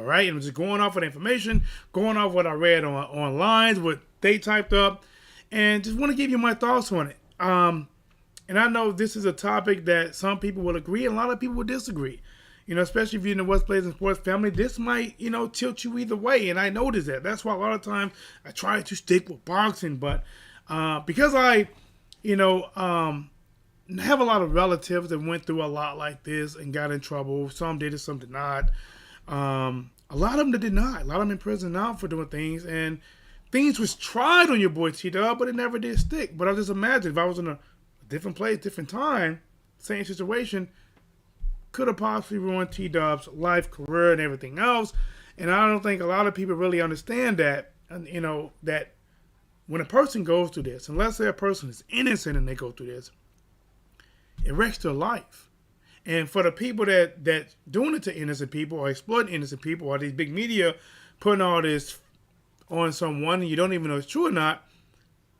All right, and I'm just going off of the information, going off what I read online, what they typed up, and just want to give you my thoughts on it. And I know this is a topic that some people will agree and a lot of people will disagree. Especially if you're in the Whatsblazing sports family, this might, tilt you either way. And I notice that. That's why a lot of times I try to stick with boxing. But because I, have a lot of relatives that went through a lot like this and got in trouble. Some did it, some did not. A lot of them that did not. A lot of them in prison now for doing things. And things was tried on your boy TDub, but it never did stick. But I just imagine if I was in a different place, different time, same situation, could have possibly ruined TDub's life, career, and everything else. And I don't think a lot of people really understand that, that when a person goes through this, unless a person is innocent and they go through this, it wrecks their life. And for the people that doing it to innocent people or exploiting innocent people or these big media putting all this on someone and you don't even know it's true or not,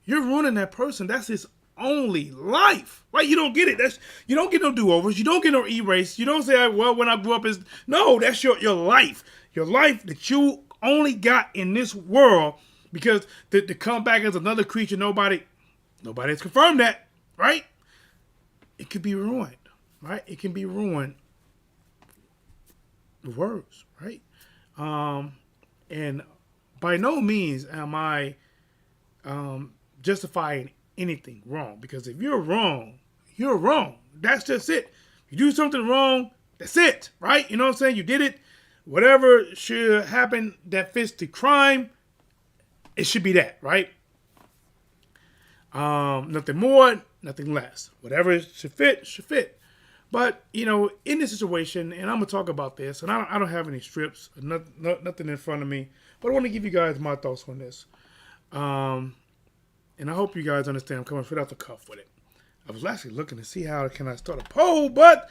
you're ruining that person. That's his only life, right? You don't get it. You don't get no do-overs. You don't get no erase. You don't say, well, when I grew up is no. That's your life that you only got in this world, because to come back as another creature, nobody has confirmed that, right? It could be ruined, right? It can be ruined with words, right? And by no means am I justifying anything wrong, because if you're wrong, you're wrong. That's just it. You do something wrong, that's it, right? You know what I'm saying? You did it. Whatever should happen that fits the crime, it should be that, right? Nothing more, nothing less. Whatever should fit, should fit. But, in this situation, and I'm going to talk about this, and I don't have any strips, nothing in front of me, but I want to give you guys my thoughts on this. And I hope you guys understand I'm coming straight off the cuff with it. I was actually looking to see how can I start a poll, but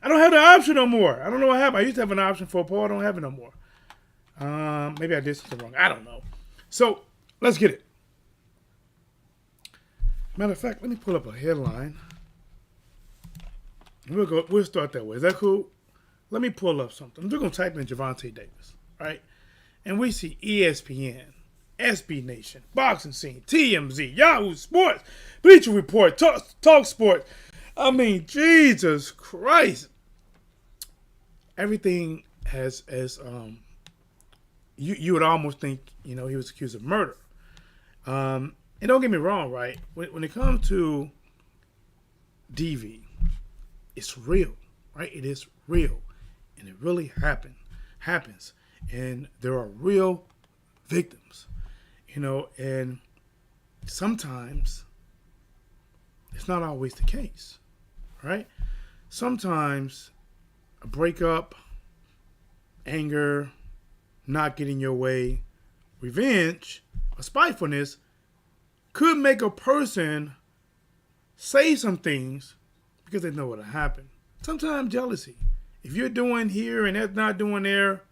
I don't have the option no more. I don't know what happened. I used to have an option for a poll. I don't have it no more. Maybe I did something wrong. I don't know. So, let's get it. Matter of fact, let me pull up a headline. We'll start that way. Is that cool? Let me pull up something. We're going to type in Gervonta Davis, right? And we see ESPN, SB Nation, Boxing Scene, TMZ, Yahoo Sports, Bleacher Report, Talk Sports. I mean, Jesus Christ. Everything has you would almost think, he was accused of murder. And don't get me wrong, right? When it comes to DV, it's real, right? It is real. And it really happens. And there are real victims. And sometimes it's not always the case, right? Sometimes a breakup, anger, not getting your way, revenge, or spitefulness could make a person say some things because they know what'll happen. Sometimes jealousy. If you're doing here and that's not doing there,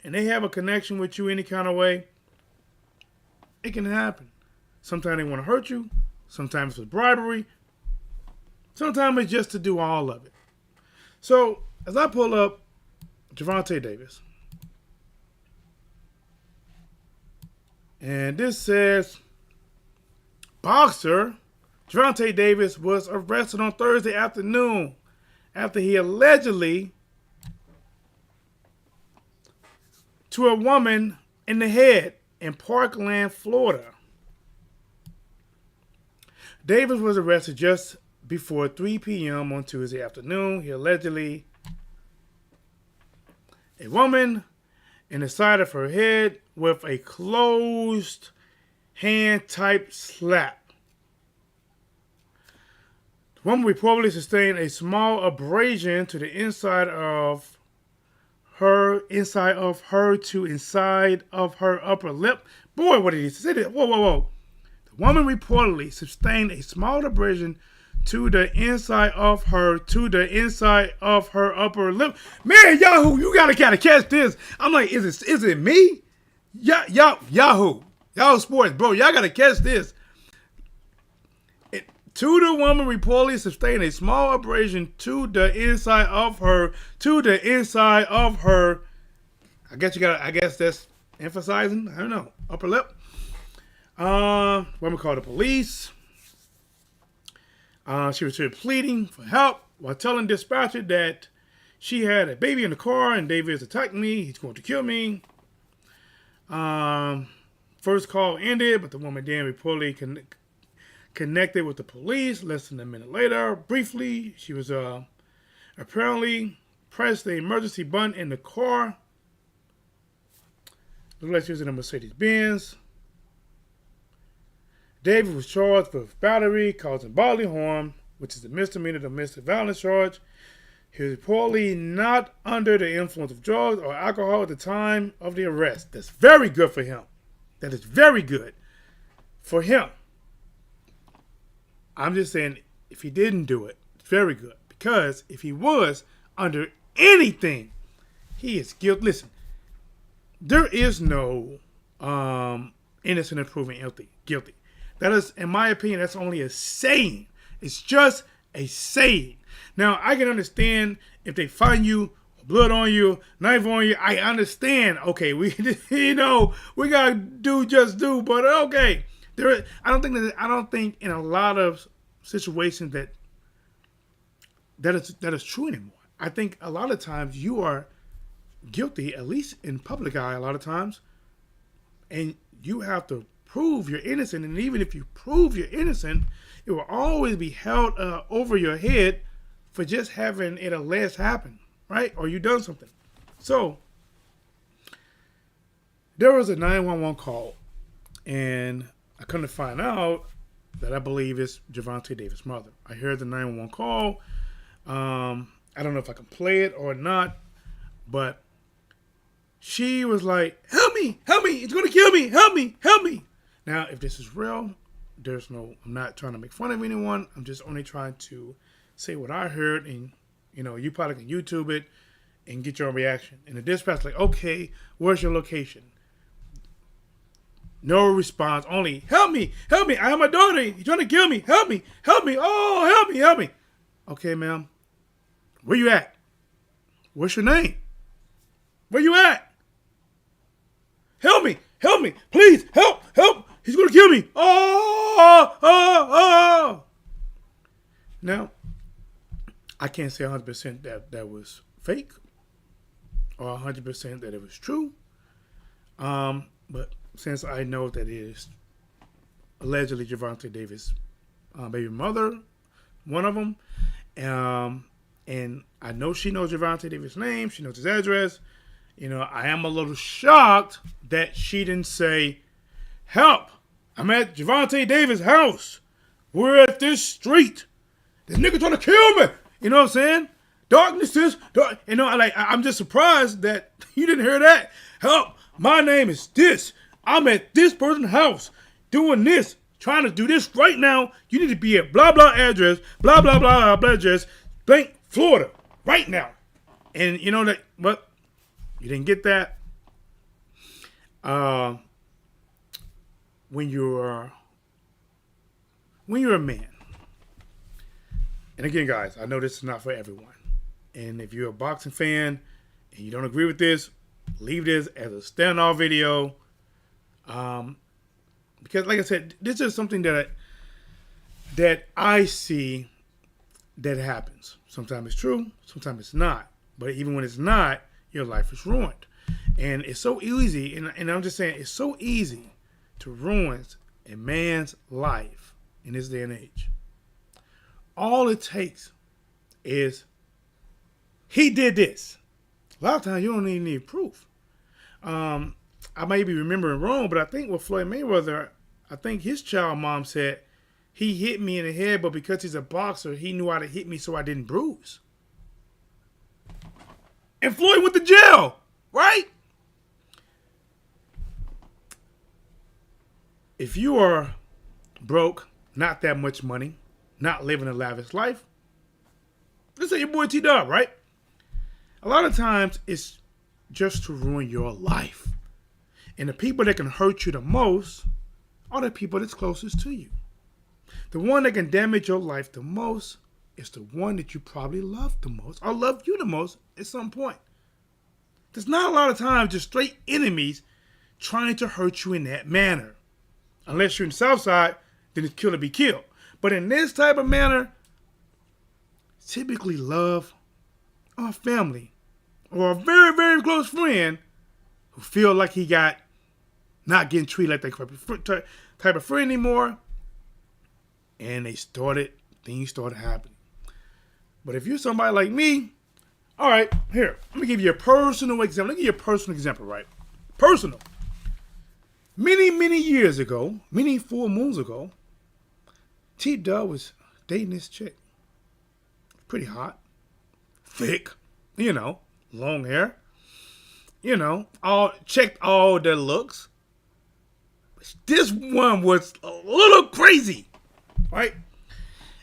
and they have a connection with you any kind of way, it can happen. Sometimes they want to hurt you. Sometimes it's bribery. Sometimes it's just to do all of it. So, as I pull up Gervonta Davis, and this says, boxer Gervonta Davis was arrested on Thursday afternoon after he allegedly to a woman in the head in Parkland, Florida. Davis was arrested just before 3 p.m. on Tuesday afternoon. He allegedly a woman in the side of her head with a closed hand type slap. The woman reportedly sustained a small abrasion to the inside of her to inside of her upper lip. Boy, what did he say? Whoa. The woman reportedly sustained a small abrasion to the inside of her upper lip. Man, Yahoo, you gotta catch this. I'm like, is it me? Yahoo Sports, bro, y'all gotta catch this. To the woman reportedly sustained a small abrasion to the inside of her I guess that's emphasizing. I don't know. Upper lip. When we called the police. She was here pleading for help while telling dispatcher that she had a baby in the car and Davis attacked me. He's going to kill me. First call ended, but the woman then reportedly connected with the police less than a minute later. Briefly, she was apparently pressed the emergency button in the car. Looked like she was in a Mercedes-Benz. Davis was charged with battery causing bodily harm, which is a misdemeanor domestic violence charge. He was reportedly not under the influence of drugs or alcohol at the time of the arrest. That's very good for him. That is very good for him. I'm just saying, if he didn't do it, it's very good. Because if he was under anything, he is guilty. Listen, there is no innocent until proven guilty. That is, in my opinion, that's only a saying. It's just a saying. Now, I can understand if they find you, blood on you, knife on you. I understand. Okay, we we gotta do. But okay, I don't think in a lot of situations that is true anymore. I think a lot of times you are guilty, at least in public eye, a lot of times, and you have to prove you're innocent. And even if you prove you're innocent, it will always be held over your head for just having it alleged happen, right? Or you done something. So there was a 911 call, and I come to find out that I believe it's Gervonta Davis' mother. I heard the 911 call. I don't know if I can play it or not, but she was like, help me, it's going to kill me, help me. Now, if this is real, I'm not trying to make fun of anyone. I'm just only trying to say what I heard, and, you probably can YouTube it and get your own reaction. And the dispatch like, okay, where's your location? No response, only, help me, I have my daughter, he's trying to kill me, help me, oh, help me. Okay, ma'am, where you at? What's your name? Where you at? Help me, please, help, he's going to kill me, oh. Now, I can't say 100% that was fake or 100% that it was true, but since I know that it is allegedly Gervonta Davis' baby mother, one of them, and I know she knows Gervonta Davis' name, she knows his address. I am a little shocked that she didn't say, help, I'm at Gervonta Davis' house. We're at this street. This nigga trying to kill me. You know what I'm saying? Darkness is dark. I'm just surprised that you didn't hear that. Help, my name is this. I'm at this person's house doing this, trying to do this right now. You need to be at blah, blah address, blah, blah, blah, blah address, blank, Florida, right now. And but you didn't get that. When you're a man, and again, guys, I know this is not for everyone. And if you're a boxing fan and you don't agree with this, leave this as a standoff video. Because, like I said, this is something that I see that happens. Sometimes it's true, sometimes it's not. But even when it's not, your life is ruined. And it's so easy, and I'm just saying, it's so easy to ruin a man's life in this day and age. All it takes is, he did this. A lot of times you don't even need proof. I may be remembering wrong, but I think with Floyd Mayweather, I think his child mom said, he hit me in the head, but because he's a boxer, he knew how to hit me so I didn't bruise. And Floyd went to jail, right? If you are broke, not that much money, not living a lavish life, let's say your boy TDub, right? A lot of times it's just to ruin your life. And the people that can hurt you the most are the people that's closest to you. The one that can damage your life the most is the one that you probably love the most or love you the most at some point. There's not a lot of times just straight enemies trying to hurt you in that manner. Unless you're in the South Side, then it's kill or be killed. But in this type of manner, typically love or family or a very, very close friend who feel like he got not getting treated like that type of friend anymore. And things started happening. But if you're somebody like me, all right, here, let me give you a personal example. Let me give you a personal example, right? Personal. Many, many years ago, many full moons ago, TDub was dating this chick. Pretty hot. Thick. Long hair. Checked all the looks. But this one was a little crazy, right?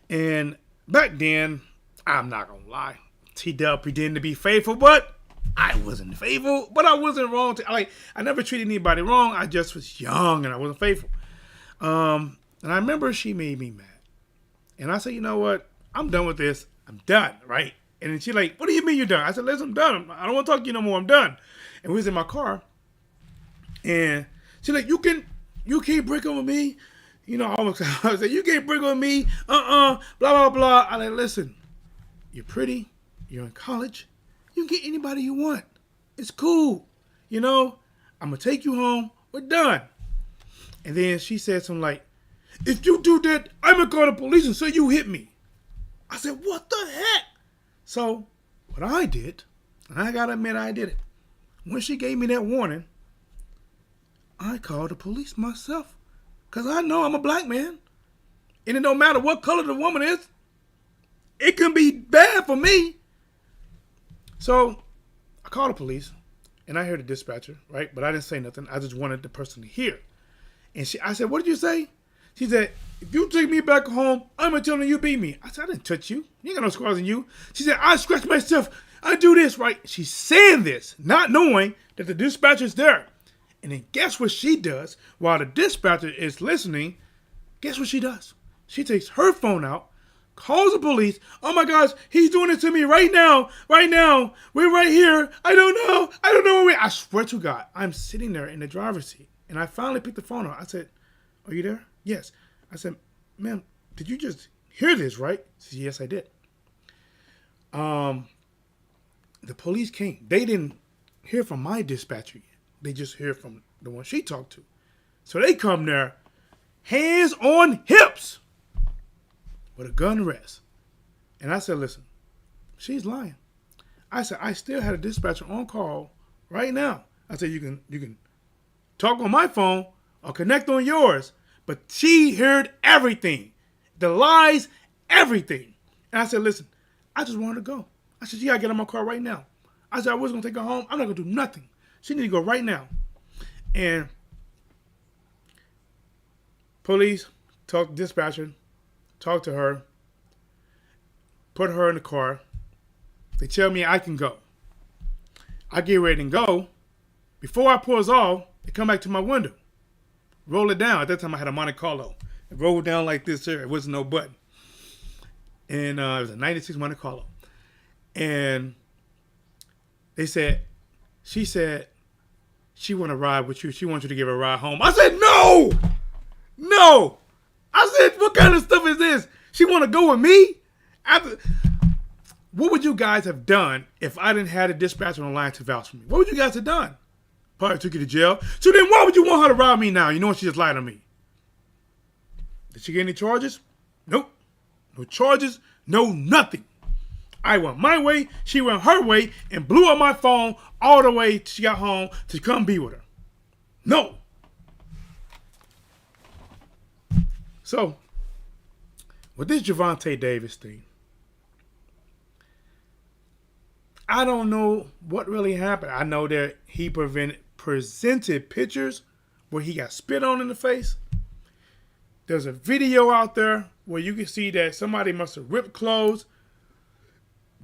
And back then, I'm not going to lie, TDub pretended to be faithful, but I wasn't faithful. But I wasn't wrong. I never treated anybody wrong. I just was young and I wasn't faithful. And I remember she made me mad. And I said, you know what? I'm done with this. I'm done, right? And then she's like, what do you mean you're done? I said, listen, I'm done. I don't want to talk to you no more. I'm done. And we was in my car. And she's like, you can't break up with me. I was like, you can't break up with me. Blah, blah, blah. I like, listen, you're pretty. You're in college. You can get anybody you want. It's cool. I'm going to take you home. We're done. And then she said something like, if you do that, I'm going to call the police and say you hit me. I said, what the heck? So what I did, and I got to admit I did it. When she gave me that warning, I called the police myself. Because I know I'm a black man. And it don't matter what color the woman is. It can be bad for me. So I called the police. And I heard the dispatcher, right? But I didn't say nothing. I just wanted the person to hear. And I said, what did you say? She said, if you take me back home, I'm going to tell them you beat me. I said, I didn't touch you. You ain't got no scars on you. She said, I scratched myself. I do this, right? She's saying this, not knowing that the dispatcher's there. And then guess what she does while the dispatcher is listening? Guess what she does? She takes her phone out, calls the police. Oh my gosh, he's doing it to me right now. Right now. We're right here. I don't know where we are. I swear to God, I'm sitting there in the driver's seat. And I finally picked the phone up. I said, are you there? Yes. I said, ma'am, did you just hear this, right? She said, yes, I did. The police came. They didn't hear from my dispatcher yet. They just hear from the one she talked to. So they come there, hands on hips, with a gun rest. And I said, listen, she's lying. I said, I still had a dispatcher on call right now. I said, you can talk on my phone or connect on yours. But she heard everything. The lies, everything. And I said, listen, I just want her to go. I said, you gotta get in my car right now. I said, I was gonna take her home. I'm not gonna do nothing. She need to go right now. And police talk to dispatcher, talk to her, put her in the car. They tell me I can go. I get ready to go. Before I pulls off, they come back to my window. Roll it down. At that time, I had a Monte Carlo. It rolled down like this here. It wasn't no button. And it was a 96 Monte Carlo. And she said, she want to ride with you. She wants you to give her a ride home. I said, no. I said, what kind of stuff is this? She want to go with me? What would you guys have done if I didn't have a dispatcher on line to vouch for me? What would you guys have done? Probably took you to jail. So then why would you want her to rob me now? You know what? She just lied on me. Did she get any charges? Nope. No charges. No nothing. I went my way. She went her way and blew up my phone all the way till she got home to come be with her. No. So, with this Gervonta Davis thing, I don't know what really happened. I know that he presented pictures where he got spit on in the face. There's a video out there where you can see that somebody must have ripped clothes,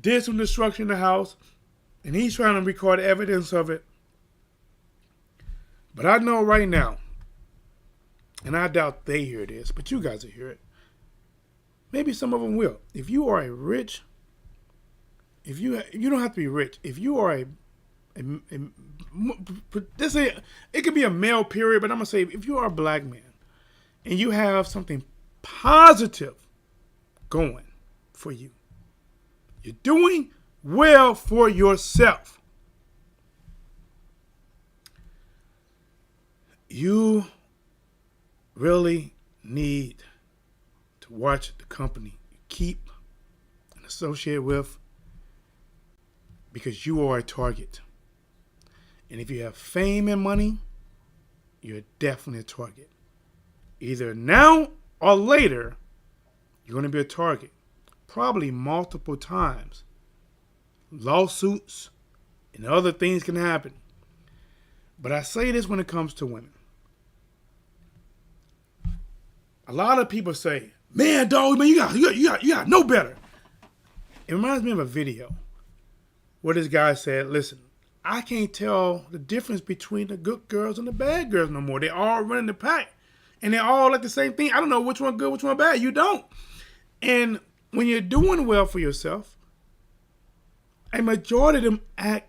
did some destruction in the house, and he's trying to record evidence of it. But I know right now, and I doubt they hear this, but you guys will hear it. Maybe some of them will. If you are a rich, if you don't have to be rich, if you are This it could be a male period, but I'm gonna say if you are a black man and you have something positive going for you, you're doing well for yourself. You really need to watch the company you keep and associate with, because you are a target. And if you have fame and money, you're definitely a target. Either now or later, you're going to be a target. Probably multiple times. Lawsuits and other things can happen. But I say this when it comes to women. A lot of people say, man, dog, man, you got no better. It reminds me of a video where this guy said, listen, I can't tell the difference between the good girls and the bad girls no more. They all running the pack. And they all like the same thing. I don't know which one good, which one bad. You don't. And when you're doing well for yourself, a majority of them act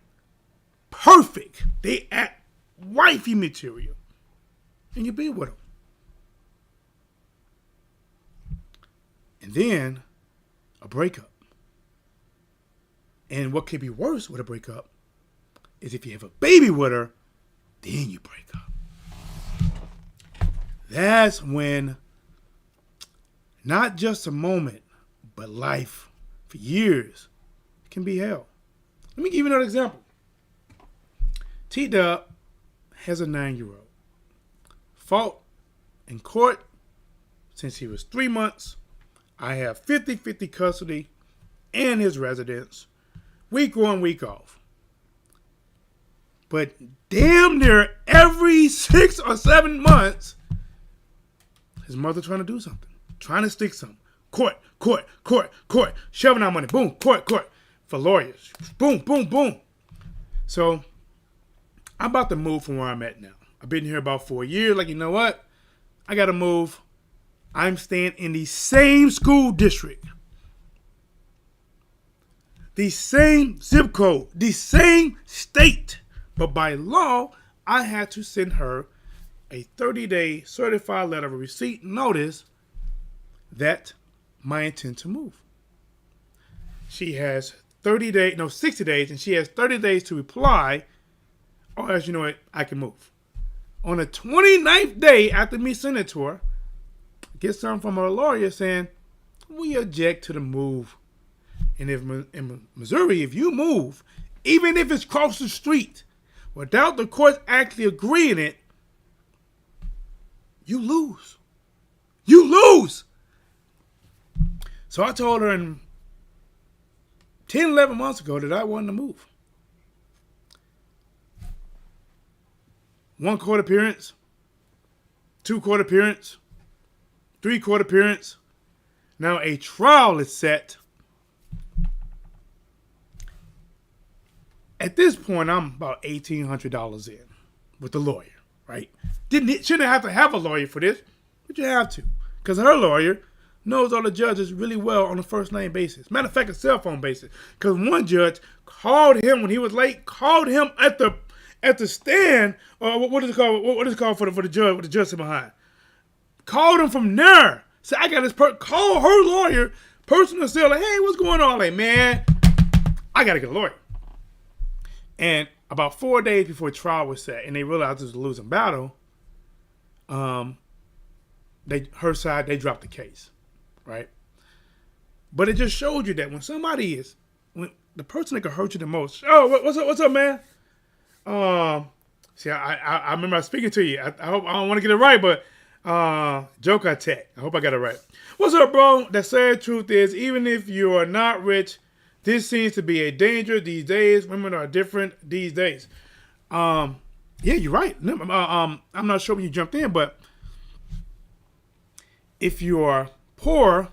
perfect. They act wifey material. And you be with them. And then a breakup. And what could be worse with a breakup is if you have a baby with her, then you break up. That's when not just a moment, but life for years can be hell. Let me give you another example. TDub has a 9-year-old. Fought in court since he was 3 months. I have 50-50 custody and his residence, week on, week off. But damn near every 6 or 7 months, his mother trying to do something, trying to stick something. Court, shoving out money. Boom, court, for lawyers. Boom, boom, boom. So I'm about to move from where I'm at now. I've been here about 4 years. Like, you know what? I got to move. I'm staying in the same school district, the same zip code, the same state. But by law, I had to send her a 30-day certified letter of receipt notice that my intent to move. She has 60 days, and she has 30 days to reply, or as you know it, I can move. On the 29th day after me sending it to her, I get something from her lawyer saying, we object to the move. And if in Missouri, if you move, even if it's across the street, without the courts actually agreeing it, you lose. You lose. So I told her 11 months ago that I wanted to move. 1 court appearance, 2 court appearance, 3 court appearance. Now a trial is set. At this point, I'm about $1,800 in with the lawyer, right? Shouldn't have to have a lawyer for this, but you have to. Because her lawyer knows all the judges really well on a first name basis. Matter of fact, a cell phone basis. Because one judge called him when he was late, called him at the stand, or what is it called? What is it called for the judge with the judge sitting behind? Called him from there. Said, I got this call her lawyer, personal cell, like, hey, what's going on? Like, man, I got to get a lawyer. And about 4 days before trial was set, and they realized it was a losing battle, her side, they dropped the case, right? But it just showed you that when the person that could hurt you the most, what's up, man? See, I remember speaking to you. I hope I don't want to get it right, but Joker Tech. I hope I got it right. What's up, bro? The sad truth is, even if you are not rich, this seems to be a danger these days. Women are different these days. Yeah, you're right. I'm not sure when you jumped in, but if you are poor,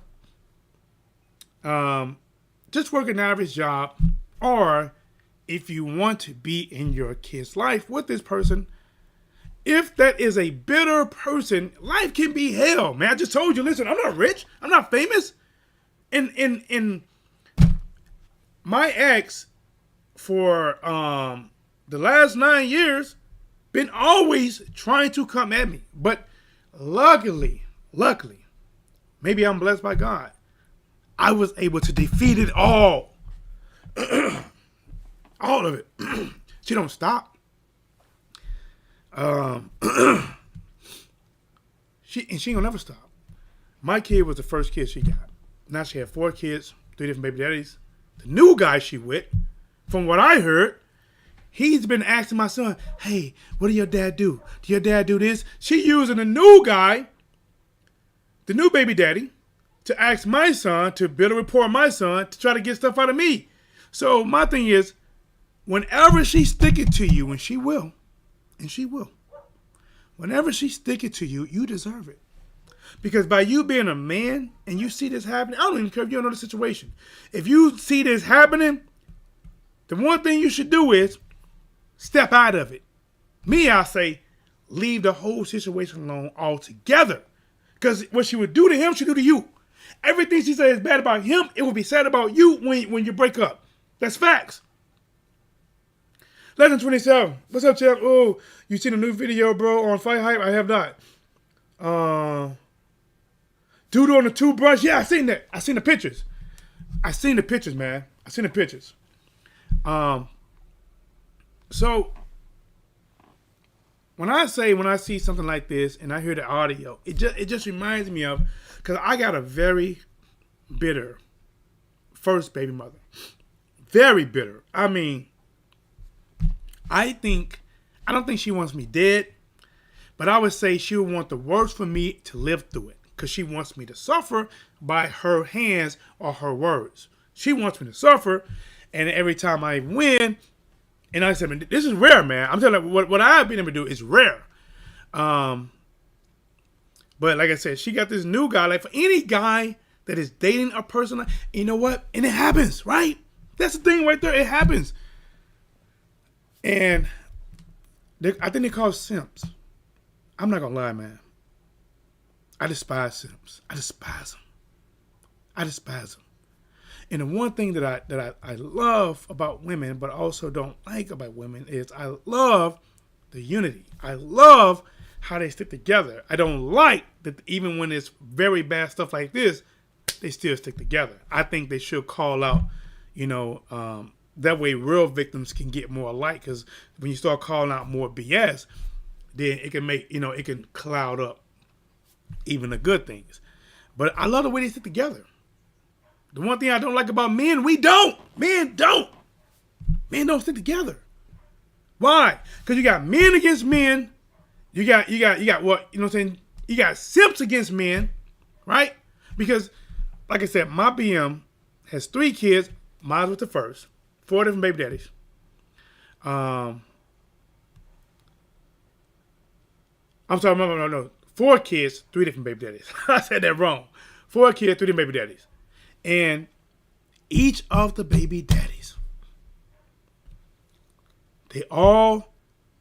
just work an average job, or if you want to be in your kid's life with this person, if that is a bitter person, life can be hell, man. I just told you, listen, I'm not rich. I'm not famous. In my ex, for the last 9 years been always trying to come at me. But luckily, maybe I'm blessed by God, I was able to defeat it all. All of it. She don't stop. She ain't gonna never stop. My kid was the first kid she got. Now she had 4 kids, 3 different baby daddies. The new guy she with, from what I heard, he's been asking my son, hey, what do your dad do? Do your dad do this? She using the new guy, the new baby daddy, to ask my son, to build a rapport with my son, to try to get stuff out of me. So my thing is, whenever she stick it to you, and she will, whenever she stick it to you, you deserve it. Because by you being a man and you see this happening, I don't even care if you don't know the situation. If you see this happening, the one thing you should do is step out of it. Me, I say, leave the whole situation alone altogether. Because what she would do to him, she do to you. Everything she says is bad about him, it will be sad about you when you break up. That's facts. Legend 27. What's up, champ? Oh, you seen a new video, bro, on Fight Hype? I have not. Dude on the toothbrush. Yeah, I seen that. I seen the pictures. Man. I seen the pictures. So when I see something like this and I hear the audio, it just reminds me of, because I got a very bitter first baby mother. Very bitter. I mean, I don't think she wants me dead, but I would say she would want the worst for me to live through it, because she wants me to suffer by her hands or her words. She wants me to suffer, and every time I win, and I said, this is rare, man. I'm telling you, what I've been able to do is rare. But like I said, she got this new guy. Like, for any guy that is dating a person, you know what? And it happens, right? That's the thing right there. It happens. And I think they call simps. I'm not going to lie, man. I despise simps. I despise them. And the one thing that I love about women, but also don't like about women, is I love the unity. I love how they stick together. I don't like that even when it's very bad stuff like this, they still stick together. I think they should call out, that way real victims can get more light, because when you start calling out more BS, then it can make, it can cloud up even the good things. But I love the way they stick together. The one thing I don't like about men, men don't stick together. Why? Because you got men against men. You got what, you know what I'm saying? You got simps against men, right? Because, like I said, my BM has 3 kids. Mine was the first. 4 different baby daddies. I'm sorry, no. 4 kids, 3 different baby daddies. I said that wrong. 4 kids, 3 different baby daddies. And each of the baby daddies, they all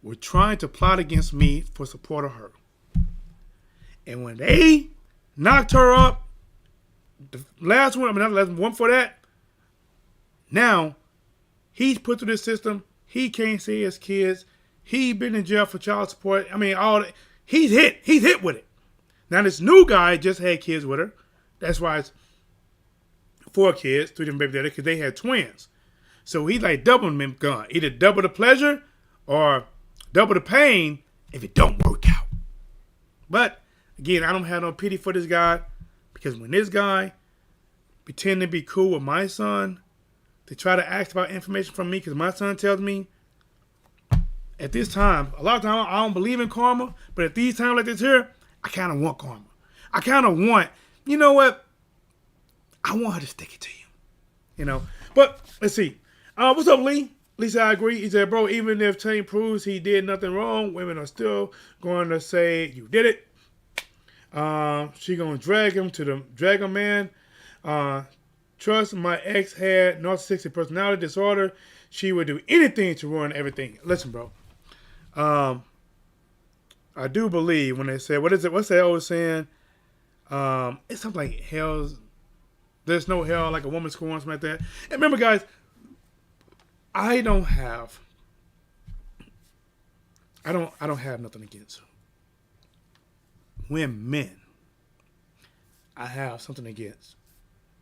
were trying to plot against me for support of her. And when they knocked her up, the last one, not the last one for that, now he's put through this system. He can't see his kids. He been in jail for child support. I mean, all that. He's hit with it. Now this new guy just had kids with her. That's why it's 4 kids, 3 different baby daddies, because they had twins. So he's like doubling them gun. Either double the pleasure or double the pain if it don't work out. But again, I don't have no pity for this guy, because when this guy pretend to be cool with my son, to try to ask about information from me, because my son tells me at this time, a lot of times I don't believe in karma, but at these times like this here, I kind of want karma. I kind of want, you know what? I want her to stick it to you. But let's see. What's up, Lee? Lisa, I agree. He said, bro, even if Tank proves he did nothing wrong, women are still going to say you did it. She gonna drag him, man. Trust my ex had narcissistic personality disorder. She would do anything to ruin everything. Listen, bro. I do believe when they say, what's that old saying? It's something like there's no hell like a woman scorn, something like that. And remember, guys, I don't have I don't have nothing against women. I have something against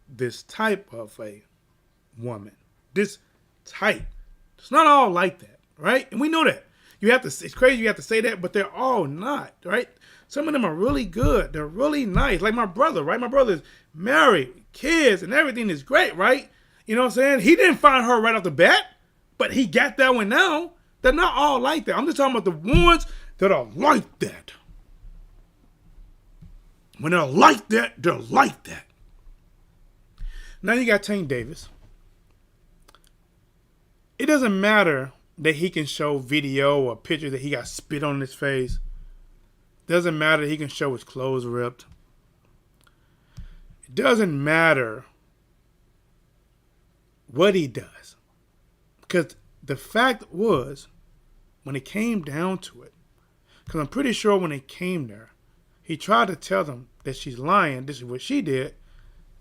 this type of a woman. This type. It's not all like that, right? And we know that. It's crazy you have to say that, but they're all not, right? Some of them are really good. They're really nice. Like my brother, right? My brother's married, kids, and everything is great, right? You know what I'm saying? He didn't find her right off the bat, but he got that one now. They're not all like that. I'm just talking about the ones that are like that. When they're like that, they're like that. Now you got Tank Davis. It doesn't matter that he can show video or pictures that he got spit on his face. Doesn't matter that he can show his clothes ripped. It doesn't matter what he does. Because the fact was, when it came down to it, because I'm pretty sure when it came there, he tried to tell them that she's lying, this is what she did.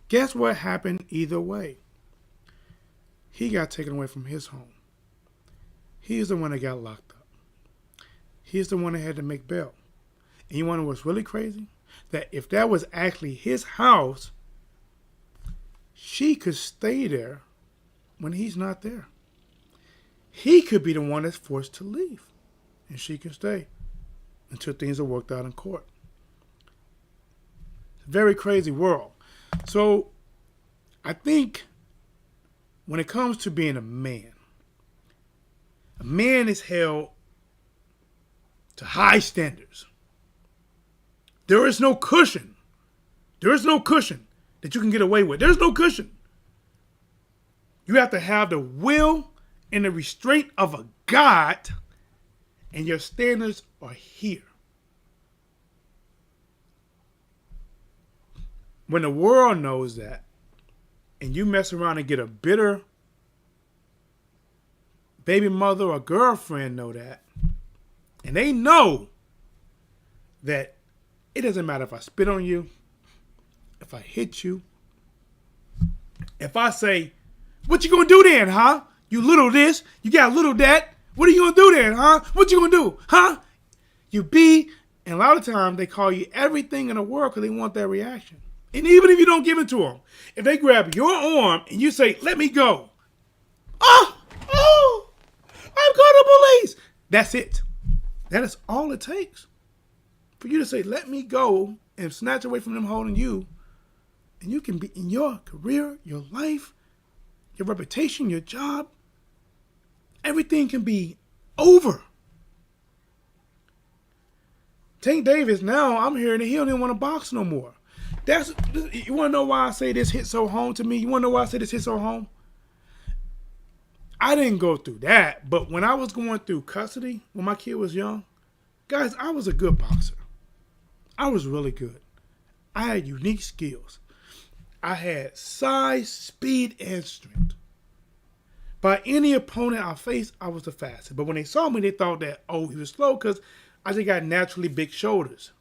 Guess what happened either way? He got taken away from his home. He's the one that got locked up. He's the one that had to make bail. And you want to know what's really crazy? That if that was actually his house, she could stay there when he's not there. He could be the one that's forced to leave. And she can stay until things are worked out in court. It's a very crazy world. So I think when it comes to being a man is held to high standards. There is no cushion. There is no cushion that you can get away with. There's no cushion. You have to have the will and the restraint of a God, and your standards are here. When the world knows that, and you mess around and get a bitter baby mother or girlfriend know that, and they know that it doesn't matter if I spit on you, if I hit you, if I say, what you gonna do then, huh? You little this, you got little that, what are you gonna do then, huh? What you gonna do, huh? And a lot of times they call you everything in the world because they want that reaction. And even if you don't give it to them, if they grab your arm and you say, let me go. I'm calling the police. That's it. That is all it takes for you to say, let me go, and snatch away from them holding you. And you can be in your career, your life, your reputation, your job. Everything can be over. Tank Davis, now I'm hearing that he don't even want to box no more. You want to know why I say this hit so home to me? You want to know why I say this hit so home? I didn't go through that, but when I was going through custody, when my kid was young, guys, I was a good boxer. I was really good. I had unique skills. I had size, speed, and strength. By any opponent I faced, I was the fastest. But when they saw me, they thought that, he was slow because I just got naturally big shoulders.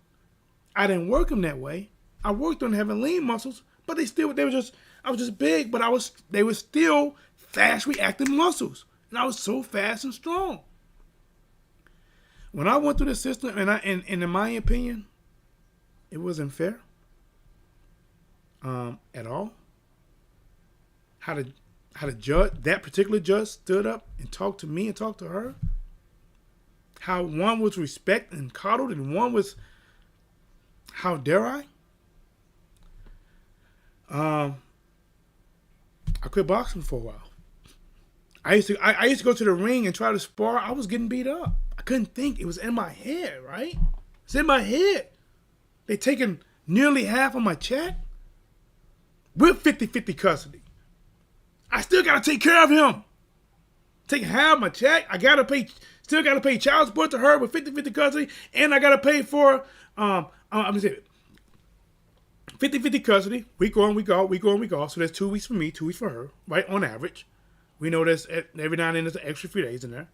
I didn't work them that way. I worked on having lean muscles, but I was just big, but they were still fast reacting muscles. And I was so fast and strong. When I went through the system, and in my opinion, it wasn't fair at all. How the judge, that particular judge, stood up and talked to me and talked to her. How one was respected and coddled, and one was, how dare I? I quit boxing for a while. I used to go to the ring and try to spar. I was getting beat up. I couldn't think. It was in my head, right? It's in my head. They taking nearly half of my check with 50-50 custody. I still got to take care of him. Taking half my check. Still got to pay child support to her with 50-50 custody. And I got to pay for, 50-50 custody. Week on, week off. So that's 2 weeks for me, 2 weeks for her, right? On average. We know there's every now and then there's an extra few days in there.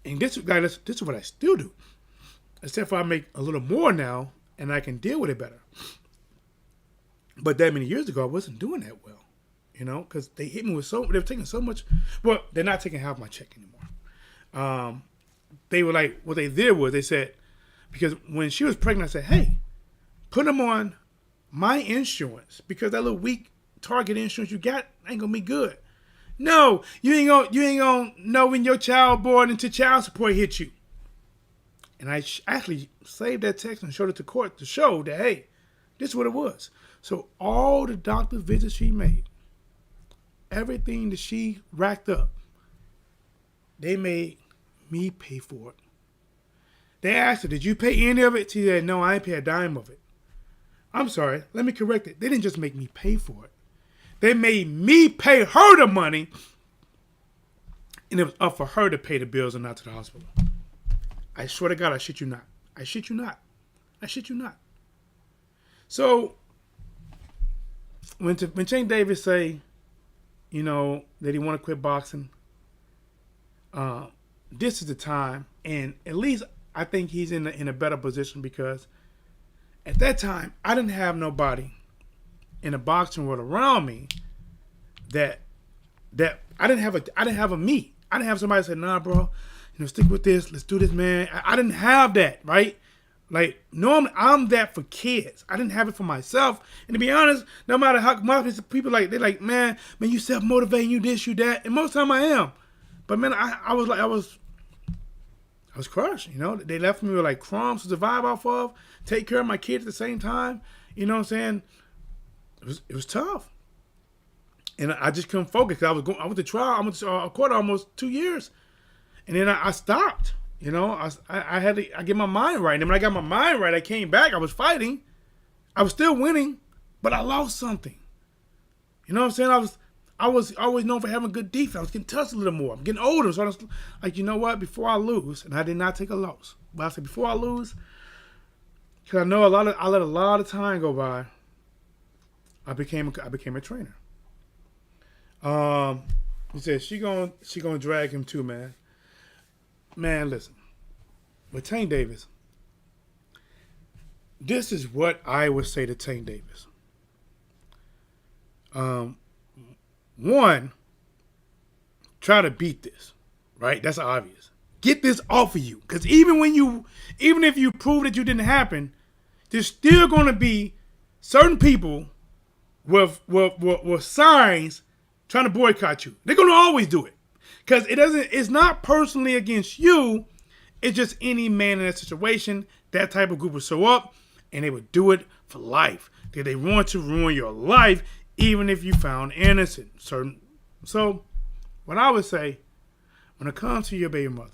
And this is what I still do. Except for I make a little more now and I can deal with it better. But that many years ago, I wasn't doing that well. Because they hit me with they were taking so much. Well, they're not taking half my check anymore. they were like, what they did was they said, because when she was pregnant, I said, hey, put them on my insurance because that little weak Target insurance you got ain't gonna be good. No, you ain't gonna know when your child born until child support hit you. And I actually saved that text and showed it to court to show that, hey, this is what it was. So all the doctor visits she made, everything that she racked up, they made me pay for it. They asked her, did you pay any of it? She said, no, I ain't pay a dime of it. I'm sorry, let me correct it. They didn't just make me pay for it. They made me pay her the money, and it was up for her to pay the bills and not to the hospital. I swear to God, I shit you not. I shit you not. I shit you not. So, when Tank Davis say, you know, that he want to quit boxing, this is the time, and at least I think he's in a better position because at that time, I didn't have nobody in the boxing world around me that I didn't have a me. I didn't have somebody say, nah, bro, you know, stick with this. Let's do this, man. I didn't have that, right? Like, normally, I'm that for kids. I didn't have it for myself. And to be honest, no matter how much people they're like, man, you self-motivating, you this, you that. And most of the time I am. But man, I was crushed, you know. They left me with like crumbs to survive off of, take care of my kids at the same time. You know what I'm saying? It was tough. And I just couldn't focus. I went to trial. I went to court almost 2 years. And then I stopped. You know, I had to get my mind right. And when I got my mind right, I came back. I was fighting. I was still winning, but I lost something. You know what I'm saying? I was always known for having good defense. I was getting touched a little more. I'm getting older. So I was like, you know what? Before I lose, and I did not take a loss. But I said, before I lose, because I know I let a lot of time go by, I became a trainer. He said she gonna drag him too, man. Man, listen. With Tank Davis, this is what I would say to Tank Davis. One, try to beat this, right? That's obvious. Get this off of you, because even if you prove that you didn't happen, there's still going to be certain people with signs trying to boycott you. They're going to always do it, because it's not personally against you. It's just any man in that situation. That type of group would show up, and they would do it for life. They want to ruin your life, even if you found innocent. So, what I would say, when it comes to your baby mother,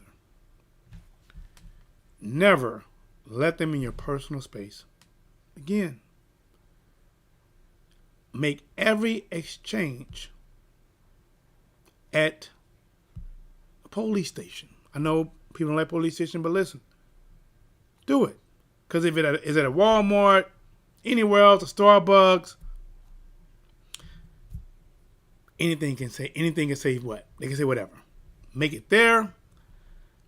never let them in your personal space. Again, make every exchange at a police station. I know people don't like police station, but listen, do it. Because if it is at a Walmart, anywhere else, a Starbucks, anything can say what? They can say whatever. Make it there.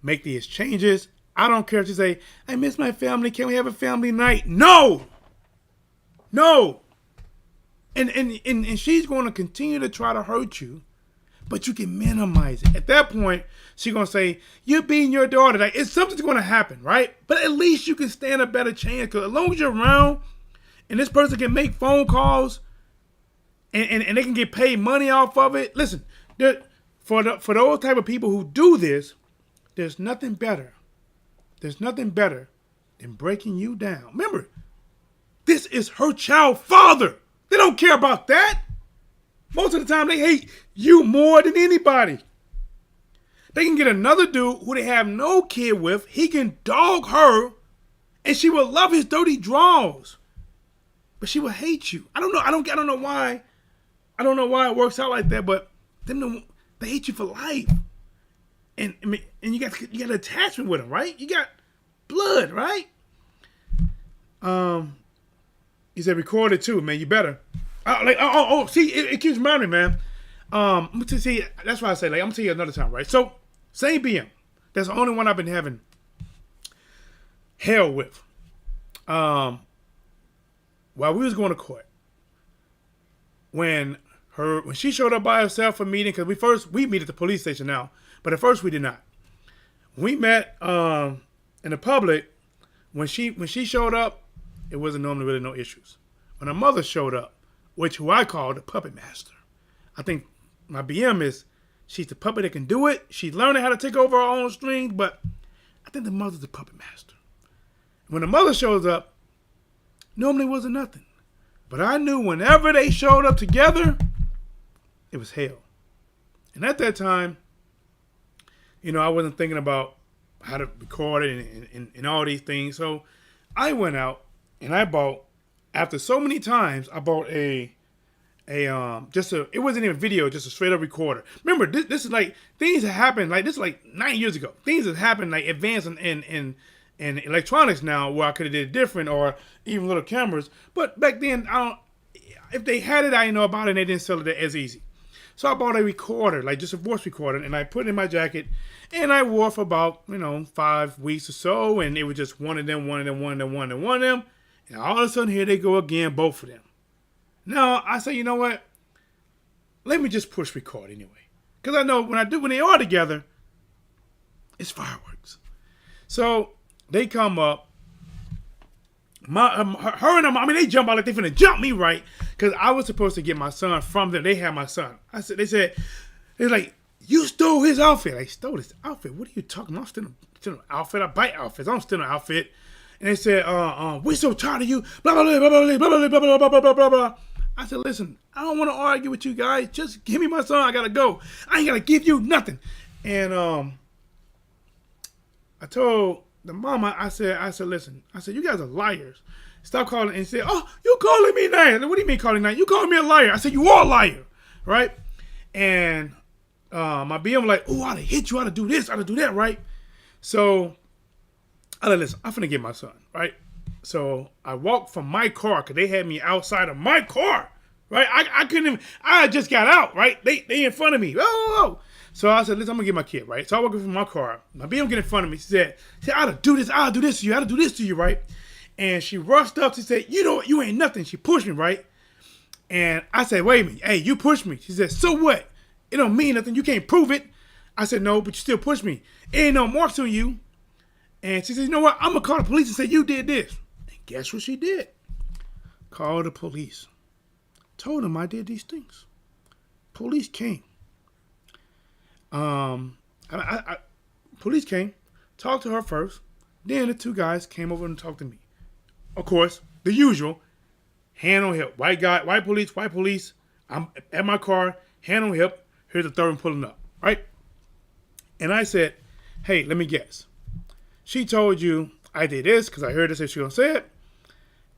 Make the exchanges. I don't care if you say, I miss my family. Can we have a family night? No. And she's going to continue to try to hurt you, but you can minimize it. At that point, she's going to say, you're beating your daughter. Like, something's going to happen, right? But at least you can stand a better chance, because as long as you're around and this person can make phone calls and they can get paid money off of it. Listen, for those type of people who do this, there's nothing better. There's nothing better than breaking you down. Remember, this is her child father. They don't care about that. Most of the time, they hate you more than anybody. They can get another dude who they have no kid with. He can dog her, and she will love his dirty draws. But she will hate you. I don't know. I don't know why. I don't know why it works out like that. But they hate you for life. And you got an attachment with them, right? You got blood, right? He said, record it too, man. You better. See, it keeps reminding me, man. See, that's why I say, like, I'm gonna tell you another time, right? So, same BM. That's the only one I've been having hell with. While we was going to court, when she showed up by herself for meeting, because we meet at the police station now, but at first we did not. We met in the public. When she showed up, it wasn't normally really no issues. When her mother showed up, who I call the puppet master. I think my BM is she's the puppet that can do it. She's learning how to take over her own strings, but I think the mother's the puppet master. When the mother shows up, normally wasn't nothing. But I knew whenever they showed up together, it was hell. And at that time, I wasn't thinking about how to record it and all these things. So I went out and I bought, after so many times, I bought it wasn't even video, just a straight up recorder. Remember, this is like things that happened, like this is like 9 years ago. Things that happened like advanced in electronics now, where I could have did it different, or even little cameras. But back then, if they had it, I didn't know about it, and they didn't sell it as easy. So I bought a recorder, like just a voice recorder, and I put it in my jacket, and I wore for about 5 weeks or so, and it was just one of them, and all of a sudden here they go again, both of them. Now I say, you know what? Let me just push record anyway, because I know when they are together, it's fireworks. So they come up. Her and her, they jump out like they finna jump me, right? Because I was supposed to get my son from them. They had my son. They're like, you stole his outfit. I stole his outfit. What are you talking about? I'm still an outfit. I buy outfits. I'm still an outfit. And they said, we're so tired of you. Blah, blah, blah, blah, blah, blah, blah, blah, blah, blah, blah, blah. I said, listen, I don't want to argue with you guys. Just give me my son. I gotta go. I ain't gotta give you nothing. And I told the mama, I said, listen, you guys are liars. Stop calling. And said, oh, you calling me that? What do you mean calling that? You calling me a liar? I said, you are a liar, right? And my BM was like, oh, I'd have hit you, I'd have do this, I'd have do that, right? So I said, listen, I'm finna get my son, right? So I walked from my car, because they had me outside of my car, right? I couldn't even, I just got out, right? They in front of me. Oh. So I said, listen, I'm going to get my kid, right? So I walk from my car. My BM get in front of me. She said, I'll do this to you. I'll do this to you, right? And she rushed up. She said, you ain't nothing. She pushed me, right? And I said, wait a minute. Hey, you pushed me. She said, so what? It don't mean nothing. You can't prove it. I said, no, but you still pushed me. It ain't no marks on you. And she said, you know what? I'm going to call the police and say you did this. And guess what she did? Called the police. Told them I did these things. Police came. Police came, talked to her first. Then the two guys came over and talked to me. Of course, the usual, hand on hip. White police. I'm at my car, hand on hip. Here's the third one pulling up, right? And I said, hey, let me guess. She told you I did this because I heard this and she gonna say it.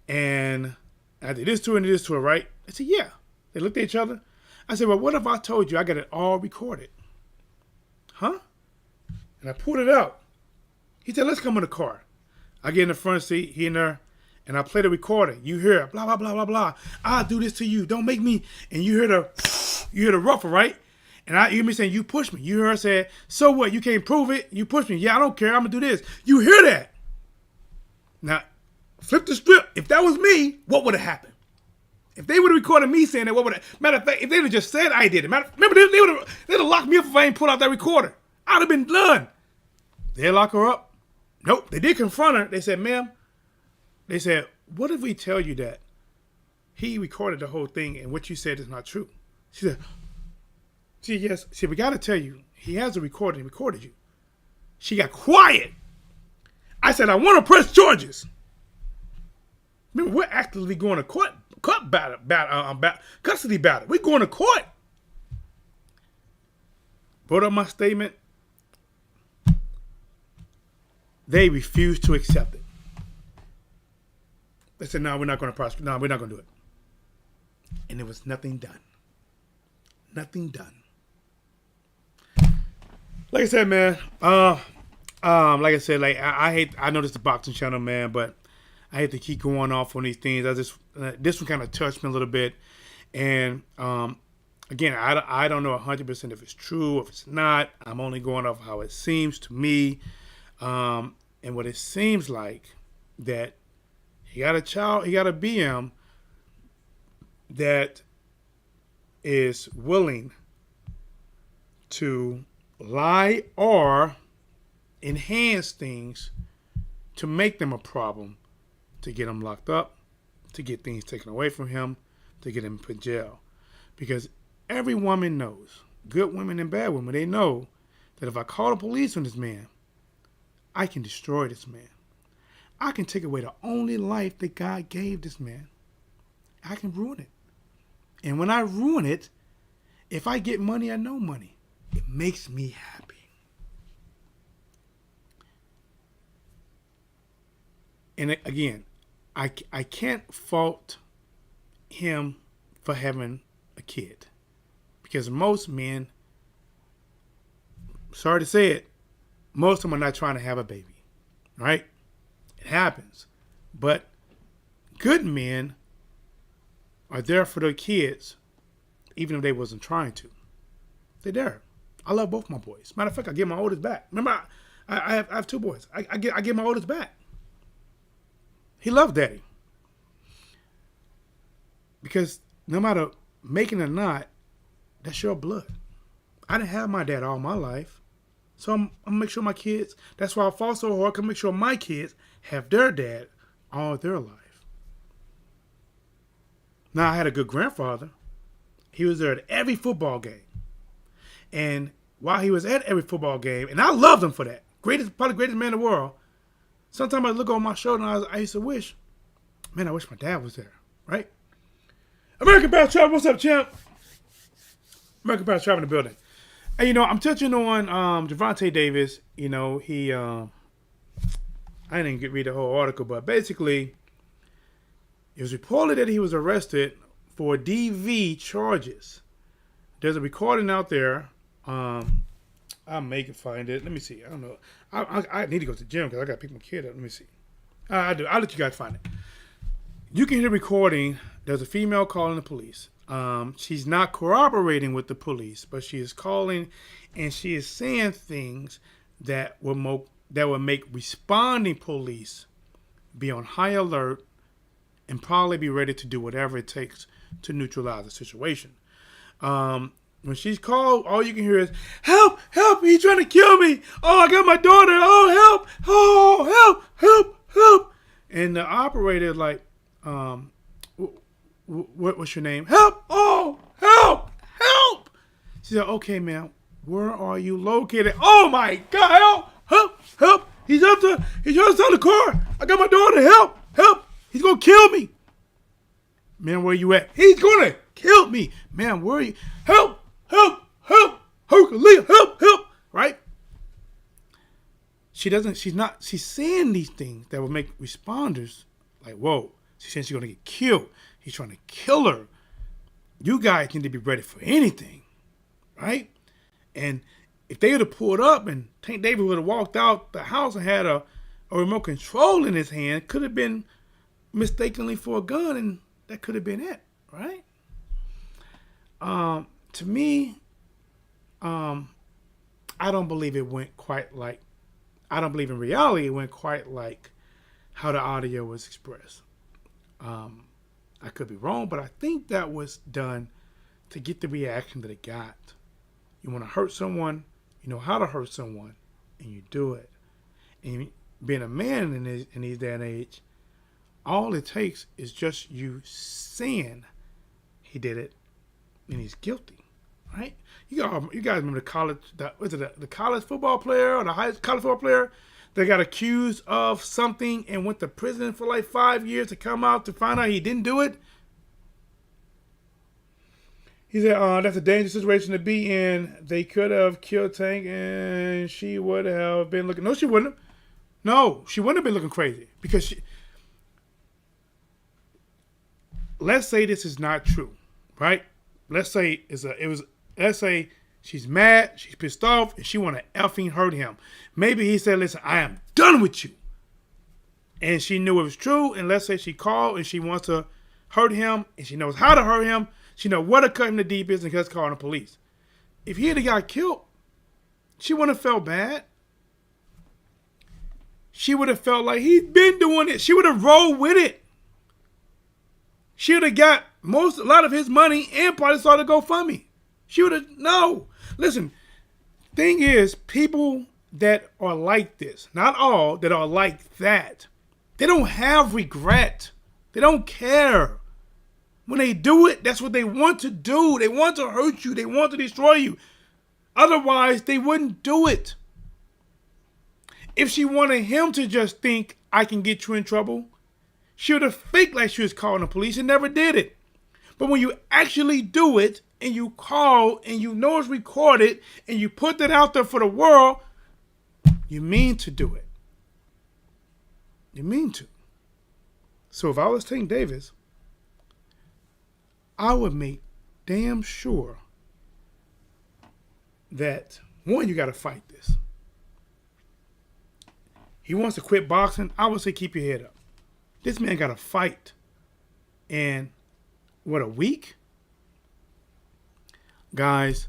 And I did this to her and this to her, right? I said, yeah. They looked at each other. I said, well, what if I told you I got it all recorded? Huh? And I pulled it out. He said, let's come in the car. I get in the front seat, he in there, and I play the recorder. You hear blah, blah, blah, blah, blah. I'll do this to you. Don't make me. And you hear the ruffle, right? And you hear me saying, you push me. You hear her say, so what? You can't prove it. You push me. Yeah, I don't care. I'm going to do this. You hear that. Now, flip the script. If that was me, what would have happened? If they would have recorded me saying that, what would have... Matter of fact, if they would have just said I did it. Remember, they'd have locked me up if I ain't pulled out that recorder. I'd have been done. They lock her up. Nope. They did confront her. They said, ma'am, they said, what if we tell you that he recorded the whole thing and what you said is not true? She said, yes. She said, we got to tell you, he has a recording. He recorded you. She got quiet. I said, I want to press charges. Remember, we're actively going to court. Custody battle. We're going to court. Brought up my statement. They refused to accept it. They said, no, we're not going to prosecute. No, we're not going to do it. And there was nothing done. Nothing done. Like I said, man, I know this is a boxing channel, man, but I hate to keep going off on these things. This one kind of touched me a little bit. And again, I don't know 100% if it's true, if it's not. I'm only going off how it seems to me. And what it seems like, that he got a BM that is willing to lie or enhance things to make them a problem, to get him locked up, to get things taken away from him, to get him put in jail. Because every woman knows, good women and bad women, they know that if I call the police on this man, I can destroy this man. I can take away the only life that God gave this man. I can ruin it. And when I ruin it, if I get money or no money, it makes me happy. And again, I can't fault him for having a kid. Because most men, sorry to say it, most of them are not trying to have a baby. Right? It happens. But good men are there for their kids, even if they wasn't trying to. They're there. I love both my boys. Matter of fact, I give my oldest back. Remember, I have two boys. I give my oldest back. He loved daddy. Because no matter making or not, that's your blood. I didn't have my dad all my life. So I'm going to make sure my kids, that's why I fought so hard, to make sure my kids have their dad all their life. Now, I had a good grandfather. He was there at every football game. And while he was at every football game, and I loved him for that, probably the greatest man in the world, sometimes I look over my shoulder and I used to wish, man, I wish my dad was there, right? American Bass Travel, what's up, champ? American Bass Travel in the building. And, I'm touching on Gervonta Davis. He, I didn't read the whole article, but basically, it was reported that he was arrested for DV charges. There's a recording out there. I'll make it find it. Let me see. I don't know. I need to go to the gym because I got to pick my kid up. Let me see. I do. I'll let you guys find it. You can hear the recording. There's a female calling the police. She's not cooperating with the police, but she is calling and she is saying things that will make responding police be on high alert and probably be ready to do whatever it takes to neutralize the situation. When she's called, all you can hear is, help, help, he's trying to kill me. Oh, I got my daughter. Oh, help, oh, help, help, help. And the operator like, what's your name? Help, oh, help, help. She said, okay, ma'am, where are you located? Oh, my God, help, help, help. He's outside the car. I got my daughter, help, help. He's going to kill me. Man, where you at? He's going to kill me. Man, where are you? Help, help, help, Hercules, help, help, right? She's saying these things that will make responders like, whoa, she's saying she's going to get killed. He's trying to kill her. You guys need to be ready for anything, right? And if they would have pulled up and Tank Davis would have walked out the house and had a remote control in his hand, could have been mistakenly for a gun, and that could have been it, right? To me, I don't believe it went quite like, I don't believe in reality it went quite like how the audio was expressed. I could be wrong, but I think that was done to get the reaction that it got. You want to hurt someone, you know how to hurt someone, and you do it. And being a man in these day and age, all it takes is just you saying he did it, and he's guilty, right? You guys remember the college football player or the college football player that got accused of something and went to prison for like 5 years to come out to find out he didn't do it? He said, that's a dangerous situation to be in. They could have killed Tank and she would have been looking... No, she wouldn't have. No, she wouldn't have been looking crazy. Because let's say this is not true, right? Let's say let's say she's mad, she's pissed off, and she want to effing hurt him. Maybe he said, listen, I am done with you. And she knew it was true, and let's say she called and she wants to hurt him, and she knows how to hurt him. She knows what to cut him the deep is, and just calling the police. If he had got killed, she wouldn't have felt bad. She would have felt like he's been doing it. She would have rolled with it. She would have got a lot of his money and probably started GoFundMe. She would have, no. Listen, thing is, people that are like this. Not all that are like that. They don't have regret. They don't care. When they do it, that's what they want to do. They want to hurt you. They want to destroy you. Otherwise, they wouldn't do it. If she wanted him to just think, I can get you in trouble, she would have faked like she was calling the police and never did it. But when you actually do it, and you call, and you know it's recorded, and you put that out there for the world, you mean to do it. You mean to. So if I was Tank Davis, I would make damn sure that, one, you got to fight this. He wants to quit boxing. I would say keep your head up. This man got to fight in, what, a week? Guys,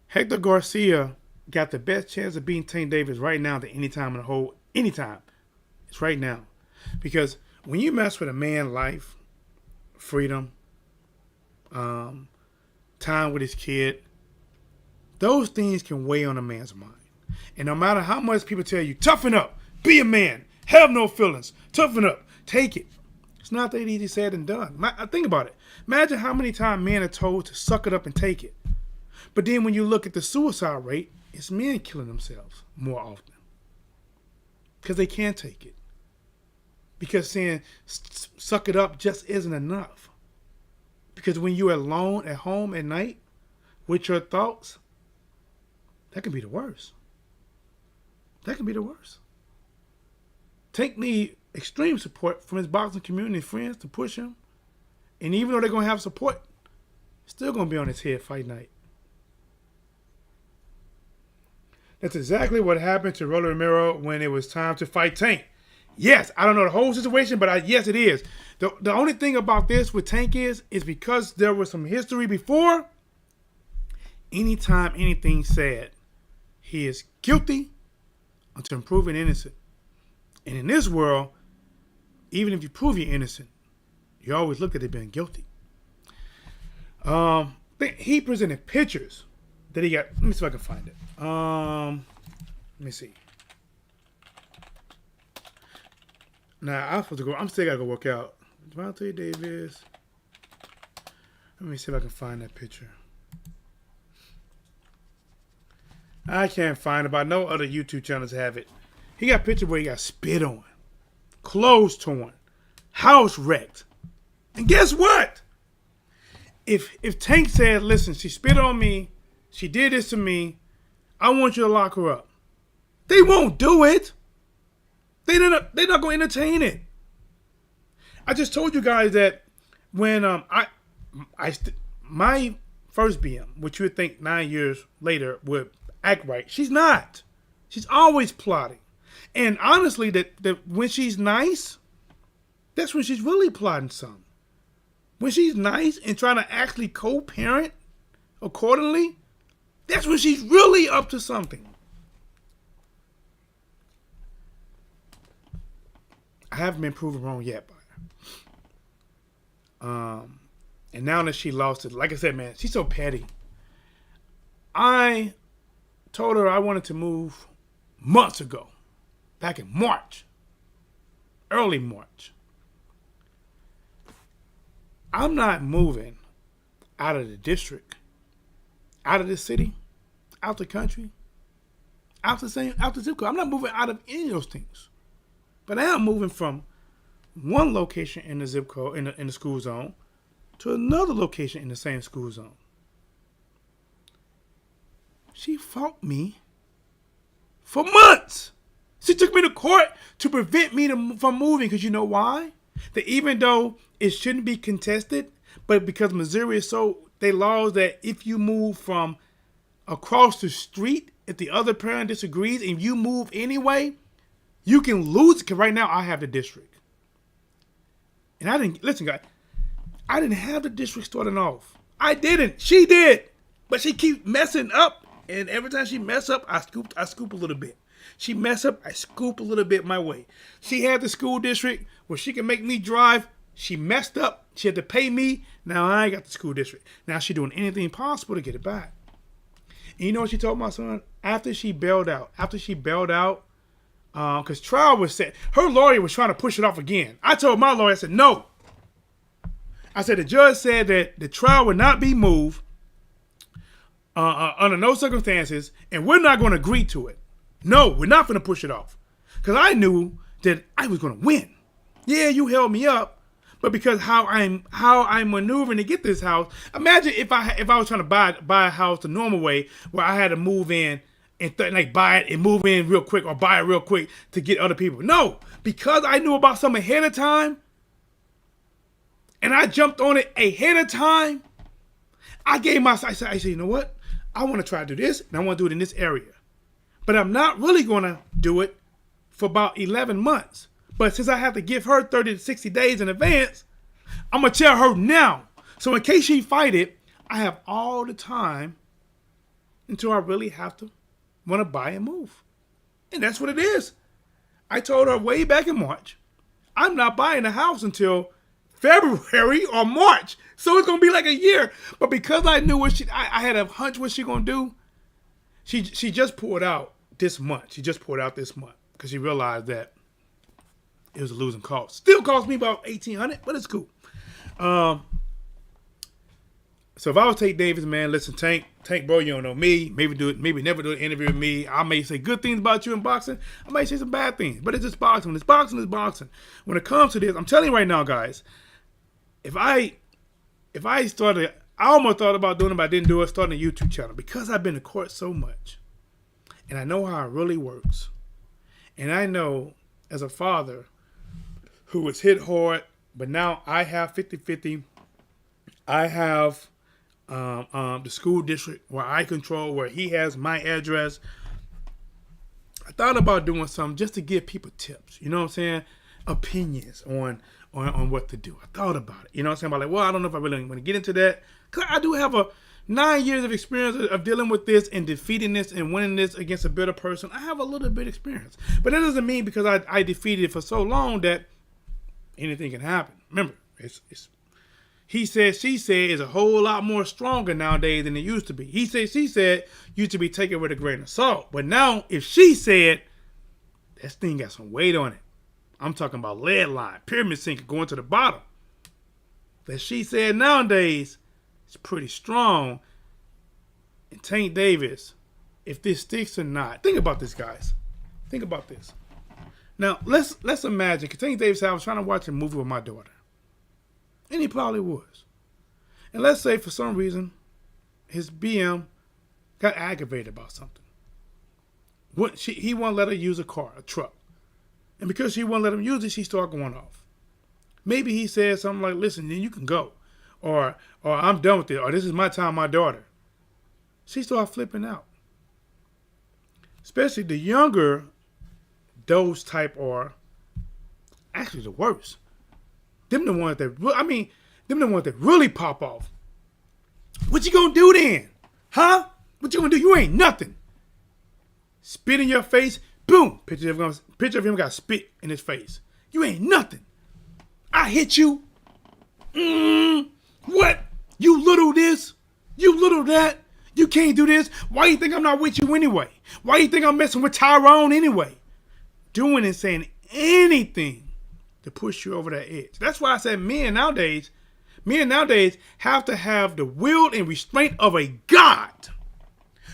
Hector Garcia got the best chance of beating Tank Davis right now than any time in the whole, anytime. It's right now. Because when you mess with a man's life, freedom, time with his kid, those things can weigh on a man's mind. And no matter how much people tell you, toughen up, be a man, have no feelings, toughen up, take it. It's not that easy said and done. Think about it. Imagine how many times men are told to suck it up and take it. But then when you look at the suicide rate, it's men killing themselves more often. Because they can't take it. Because saying suck it up just isn't enough. Because when you're alone at home at night with your thoughts, that can be the worst. That can be the worst. Tank need extreme support from his boxing community and friends to push him. And even though they're going to have support, still going to be on his head fight night. That's exactly what happened to Rolly Romero when it was time to fight Tank. Yes, I don't know the whole situation, but yes, it is. The only thing about this with Tank is because there was some history before, anytime anything said, he is guilty until proven innocent. And in this world, even if you prove you're innocent, you always look at it being guilty. He presented pictures that he got. Let me see if I can find it. Let me see. Now I'm supposed to go. I'm still gotta go work out. Gervonta Davis. Let me see if I can find that picture. I can't find it, but no other YouTube channels have it. He got a picture where he got spit on, clothes torn, house wrecked. And guess what? If Tank said, listen, she spit on me, she did this to me, I want you to lock her up, they won't do it. They're not going to entertain it. I just told you guys that when my first BM, which you would think 9 years later would act right, she's not. She's always plotting. And honestly, that when she's nice, that's when she's really plotting something. When she's nice and trying to actually co-parent accordingly, that's when she's really up to something. I haven't been proven wrong yet by her. And now that she lost it, like I said, man, she's so petty. I told her I wanted to move months ago, back in March, early March. I'm not moving out of the district, out of the city, out the country, out the zip code. I'm not moving out of any of those things. But I am moving from one location in the zip code, in the school zone, to another location in the same school zone. She fought me for months. She took me to court to prevent me from moving. Because you know why? That even though it shouldn't be contested, but because Missouri is so, they laws that if you move from across the street, if the other parent disagrees and you move anyway, you can lose. Because right now I have the district. And I didn't, listen guys, I didn't have the district starting off. I didn't. She did. But she keeps messing up. And every time she mess up, I scoop a little bit. She mess up, I scoop a little bit my way. She had the school district where she can make me drive. She messed up. She had to pay me. Now I ain't got the school district. Now she doing anything possible to get it back. And you know what she told my son after she bailed out, because trial was set. Her lawyer was trying to push it off again. I told my lawyer, I said, no. I said, the judge said that the trial would not be moved under no circumstances, and we're not going to agree to it. No, we're not going to push it off. Because I knew that I was going to win. Yeah, you held me up, but because how I'm maneuvering to get this house. Imagine if I was trying to buy a house the normal way, where I had to move in and like buy it and move in real quick, or buy it real quick to get other people. No, because I knew about something ahead of time, and I jumped on it ahead of time. I said, you know what? I want to try to do this, and I want to do it in this area. But I'm not really going to do it for about 11 months. But since I have to give her 30 to 60 days in advance, I'm going to tell her now. So in case she fight it, I have all the time until I really have to want to buy and move. And that's what it is. I told her way back in March, I'm not buying a house until February or March. So it's going to be like a year. But because I knew I had a hunch what she going to do, she just pulled out this month. Because she realized that it was a losing cause. Still cost me about $1,800, but it's cool. So if I was Tank Davis, man, listen, Tank, bro, you don't know me. Maybe never do an interview with me. I may say good things about you in boxing. I may say some bad things, but it's just boxing. When it's boxing, it's boxing. When it comes to this, I'm telling you right now, guys, if I started, I almost thought about doing it, but I didn't do it, starting a YouTube channel, because I've been to court so much, and I know how it really works. And I know, as a father who was hit hard, but now I have 50-50. I have the school district where I control, where he has my address. I thought about doing something just to give people tips, you know what I'm saying? Opinions on what to do. I thought about it, you know what I'm saying? But well, I don't know if I really want to get into that. Because I do have 9 years of experience of dealing with this and defeating this and winning this against a better person. I have a little bit of experience. But that doesn't mean because I defeated it for so long that anything can happen. Remember, it's he said, she said is a whole lot more stronger nowadays than it used to be. He said, she said used to be taken with a grain of salt. But now, if she said, that thing got some weight on it. I'm talking about lead line, pyramid sinker going to the bottom. That she said nowadays is pretty strong. And Tank Davis, if this sticks or not, think about this, guys. Think about this. Now, let's imagine, because Tank Davis, I was trying to watch a movie with my daughter. And he probably was. And let's say for some reason, his BM got aggravated about something. He won't let her use a truck. And because she won't let him use it, she started going off. Maybe he said something like, listen, then you can go. Or I'm done with it. Or this is my time, my daughter. She started flipping out. Especially the younger, those type are actually the worst. Them the ones that really pop off. What you gonna do then? Huh? What you gonna do? You ain't nothing. Spit in your face. Boom. Picture of him got spit in his face. You ain't nothing. I hit you. What? You little this? You little that? You can't do this? Why you think I'm not with you anyway? Why you think I'm messing with Tyrone anyway? Doing and saying anything to push you over that edge. That's why I said men nowadays have to have the will and restraint of a God.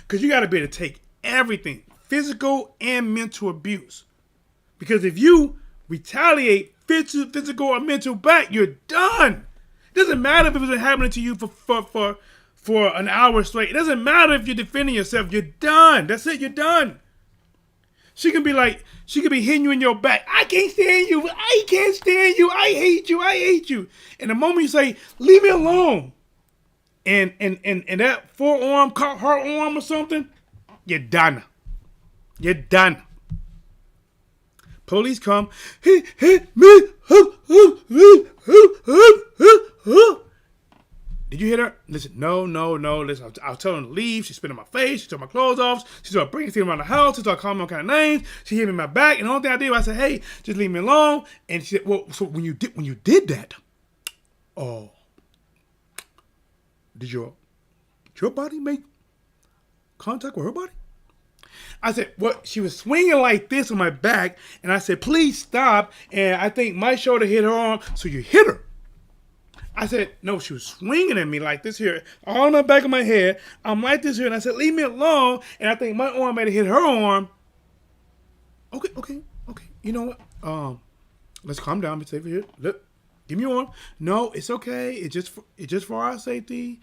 Because you got to be able to take everything, physical and mental abuse. Because if you retaliate physical or mental back, you're done. It doesn't matter if it's been happening to you for an hour straight. It doesn't matter if you're defending yourself. You're done. That's it. You're done. She can be hitting you in your back. I can't stand you. I can't stand you. I hate you. I hate you. And the moment you say, leave me alone, and that forearm caught her arm or something, you're done. You're done. Police come. He hit me. Did you hit her? Listen, no. Listen, I was telling her to leave. She spit in my face. She took my clothes off. She started bringing things around the house. She started calling me all kind of names. She hit me in my back. And the only thing I did was I said, hey, just leave me alone. And she said, well, so when you did that, did your body make contact with her body? I said, what? She was swinging like this on my back, and I said, please stop. And I think my shoulder hit her arm, so you hit her. I said, no, she was swinging at me like this here, all on the back of my head. I'm like this here, and I said, leave me alone. And I think my arm might have hit her arm. Okay. You know what? Let's calm down. Be safe here. Look, give me your arm. No, it's okay. It's just for our safety.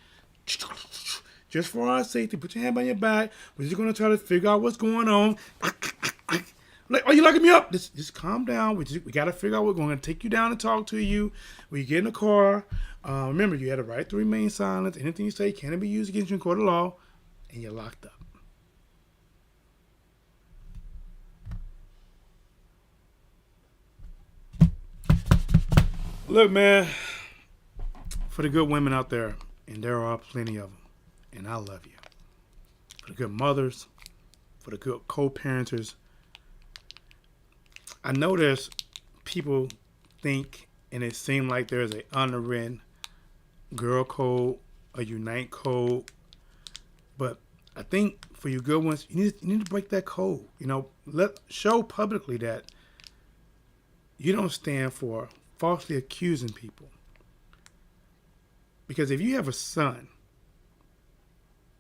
Just for our safety. Put your hand on your back. We're just gonna try to figure out what's going on. Like, are you locking me up? Just calm down. We gotta figure out. We're gonna take you down and talk to you. When you get in the car, remember you had a right to remain silent. Anything you say can't be used against you in court of law, and you're locked up. Look, man, for the good women out there, and there are plenty of them, and I love you. For the good mothers, for the good co-parenters. I know there's people think, and it seems like there's an unwritten girl code, a unite code, but I think for you good ones, you need to break that code. Show publicly that you don't stand for falsely accusing people. Because if you have a son,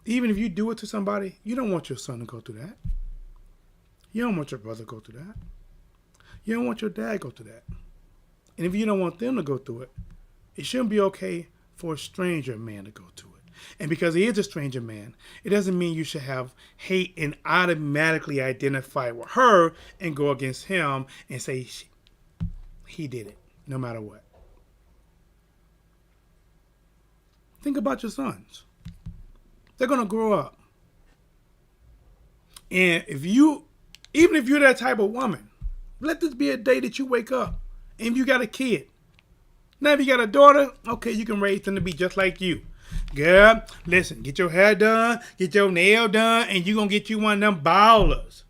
even if you do it to somebody, you don't want your son to go through that. You don't want your brother to go through that. You don't want your dad to go through that. And if you don't want them to go through it, it shouldn't be okay for a stranger man to go through it. And because he is a stranger man, it doesn't mean you should have hate and automatically identify with her and go against him and say he did it, no matter what. Think about your sons. They're going to grow up. And even if you're that type of woman, let this be a day that you wake up. And if you got a kid. Now, if you got a daughter, okay, you can raise them to be just like you. Girl, listen, get your hair done, get your nail done, and you're going to get you one of them ballers.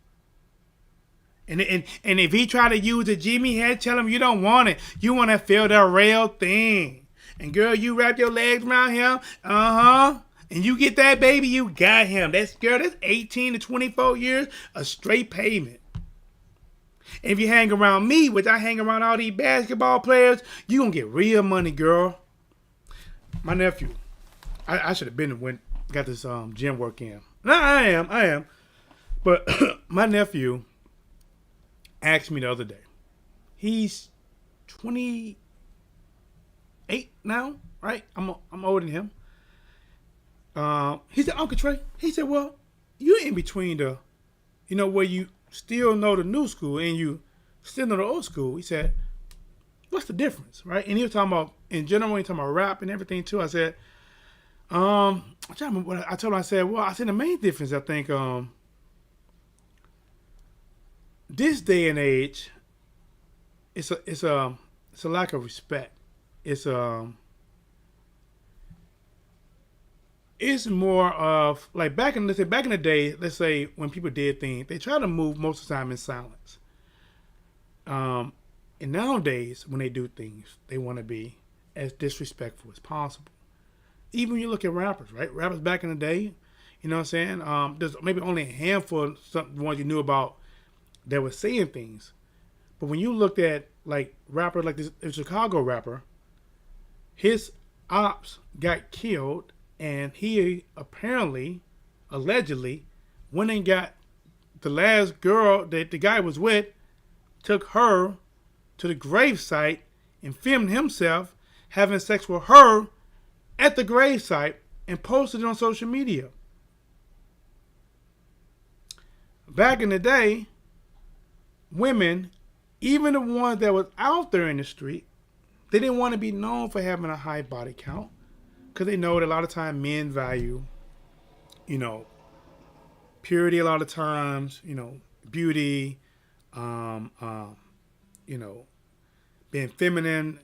And if he try to use a Jimmy head, tell him you don't want it. You want to feel the real thing. And girl, you wrap your legs around him. And you get that baby, you got him. That's 18 to 24 years, a straight payment. And if you hang around me, which I hang around all these basketball players, you going to get real money, girl. My nephew, I should have got this gym work in. No, I am. But my nephew asked me the other day. He's 28 now, right? I'm older than him. He said, Uncle Trey, he said, well, you in between where you still know the new school and you still know the old school. He said, what's the difference, right? And he was talking about, in general, he was talking about rap and everything too. I said, I'm trying to remember what I told him. I said, the main difference, I think, this day and age, it's a lack of respect. It's more of like back in the day. Let's say when people did things, they try to move most of the time in silence. And nowadays, when they do things, they want to be as disrespectful as possible. Even when you look at rappers, right? Rappers back in the day, you know what I'm saying? There's maybe only a handful of some ones you knew about that were saying things. But when you looked at like rappers like this Chicago rapper, his ops got killed, and he allegedly, went and got the last girl that the guy was with, took her to the gravesite and filmed himself having sex with her at the gravesite and posted it on social media. Back in the day, women, even the ones that was out there in the street, they didn't want to be known for having a high body count because they know that a lot of times men value, purity a lot of times, beauty, being feminine.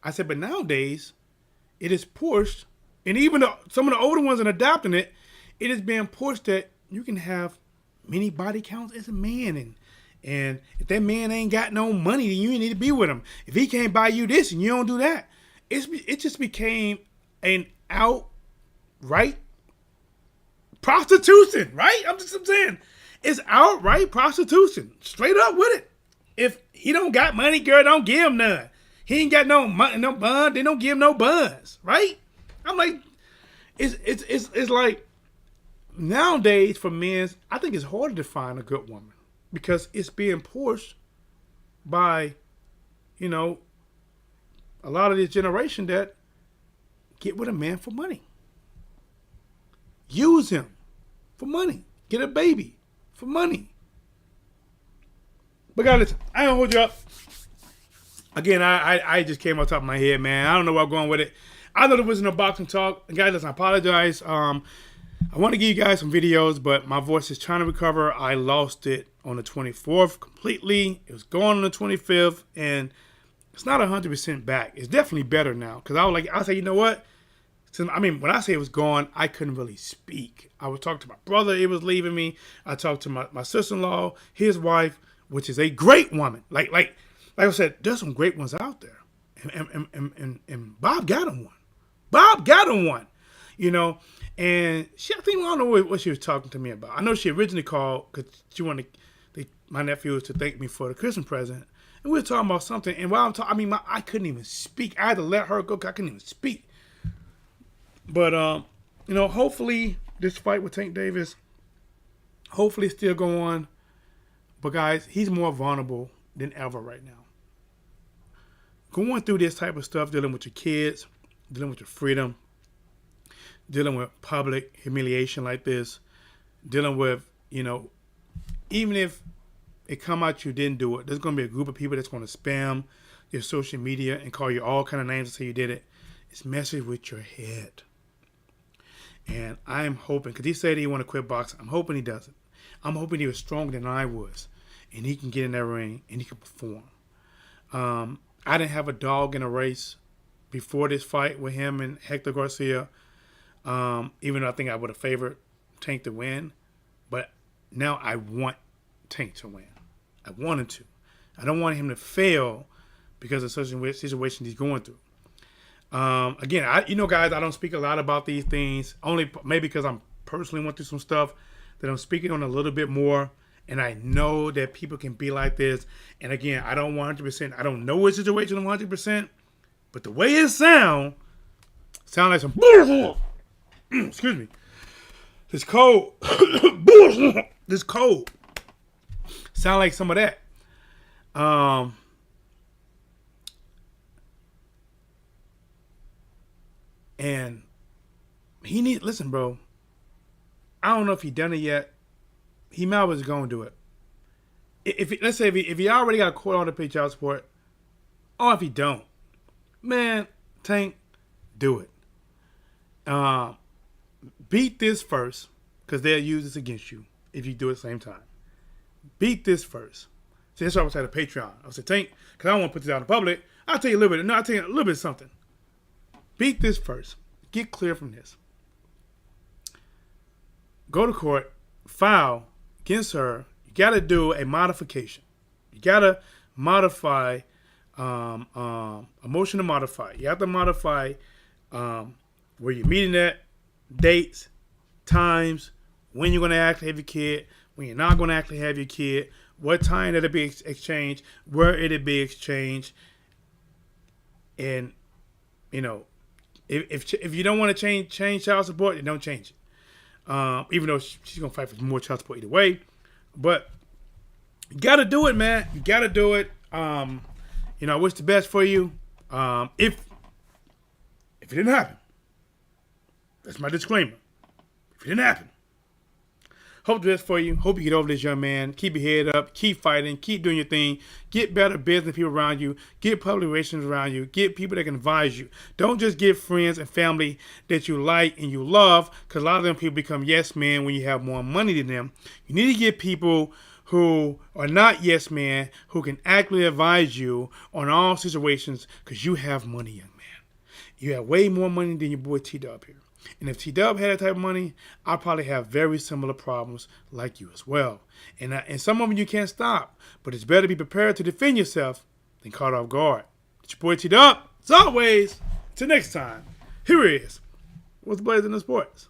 I said, but nowadays, it is pushed, and even some of the older ones are adopting it, it is being pushed that you can have many body counts as a man, and if that man ain't got no money, then you need to be with him. If he can't buy you this and you don't do that, it just became an outright prostitution, right? I'm saying. It's outright prostitution. Straight up with it. If he don't got money, girl, don't give him none. He ain't got no money, no bun. They don't give him no buns, right? I'm like, it's like nowadays for men, I think it's harder to find a good woman because it's being pushed by, you know, a lot of this generation that get with a man for money. Use him for money. Get a baby for money. But guys, listen, I don't hold you up. Again, I just came off the top of my head, man. I don't know where I'm going with it. I know there wasn't no boxing talk. And guys, listen, I apologize. I want to give you guys some videos, but my voice is trying to recover. I lost it on the 24th completely. It was gone on the 25th, and it's not 100% back. It's definitely better now. Because I say, you know what? I mean, when I say it was gone, I couldn't really speak. I was talking to my brother. It was leaving me. I talked to my sister-in-law, his wife, which is a great woman. Like I said, there's some great ones out there. And Bob got him one. Bob got him one. You know, and I don't know what she was talking to me about. I know she originally called because she wanted my nephew to thank me for the Christmas present. And we were talking about something. And while I'm talking, I couldn't even speak. I had to let her go because I couldn't even speak. But, you know, hopefully this fight with Tank Davis, hopefully it's still going on. But, guys, he's more vulnerable than ever right now. Going through this type of stuff, dealing with your kids, dealing with your freedom, dealing with public humiliation like this, dealing with, you know, even if it come out you didn't do it, there's going to be a group of people that's going to spam your social media and call you all kind of names and say you did it. It's messing with your head. And I am hoping, because he said he want to quit boxing, I'm hoping he doesn't. I'm hoping he was stronger than I was, and he can get in that ring and he can perform. I didn't have a dog in a race before this fight with him and Hector Garcia, even though I think I would have favored Tank to win. But now I want Tank to win. I wanted to. I don't want him to fail because of such a situation he's going through. Again, guys, I don't speak a lot about these things, only maybe because I'm personally went through some stuff that I'm speaking on a little bit more. And I know that people can be like this. And again, I don't 100%. I don't know his situation 100%. But the way it sound like some bullshit. Excuse me. This cold. Bullshit. This cold. Sound like some of that. And listen, bro. I don't know if he done it yet. He might was going to do it. Let's say if he already got a court order to pay child support, or if he don't, man, Tank, do it. Beat this first, because they'll use this against you if you do it at the same time. Beat this first. See, that's why I was at a Patreon. I said, Tank, because I don't want to put this out in public. I'll tell you a little bit. No, I'll tell you a little bit of something. Beat this first. Get clear from this. Go to court. File against her. You got to do a modification. You got to modify, a motion to modify. You have to modify where you're meeting at, dates, times, when you're going to actually have your kid, when you're not going to actually have your kid, what time it'll be exchanged, where it'll be exchanged. And, you know, if you don't want to change child support, then don't change it. Even though she's going to fight for more child support either way. But you got to do it, man. You got to do it. You know, I wish the best for you. If it didn't happen, that's my disclaimer. If it didn't happen, hope the best for you. Hope you get over this, young man. Keep your head up. Keep fighting. Keep doing your thing. Get better business people around you. Get public relations around you. Get people that can advise you. Don't just get friends and family that you like and you love, because a lot of them people become yes men when you have more money than them. You need to get people who are not yes men, who can actively advise you on all situations, because you have money, young man. You have way more money than your boy TDub here. And if TDub had that type of money, I'll probably have very similar problems like you as well. And some of them you can't stop, but it's better to be prepared to defend yourself than caught off guard. It's your boy TDub. As always, till next time, here it is. What's blazing in the sports?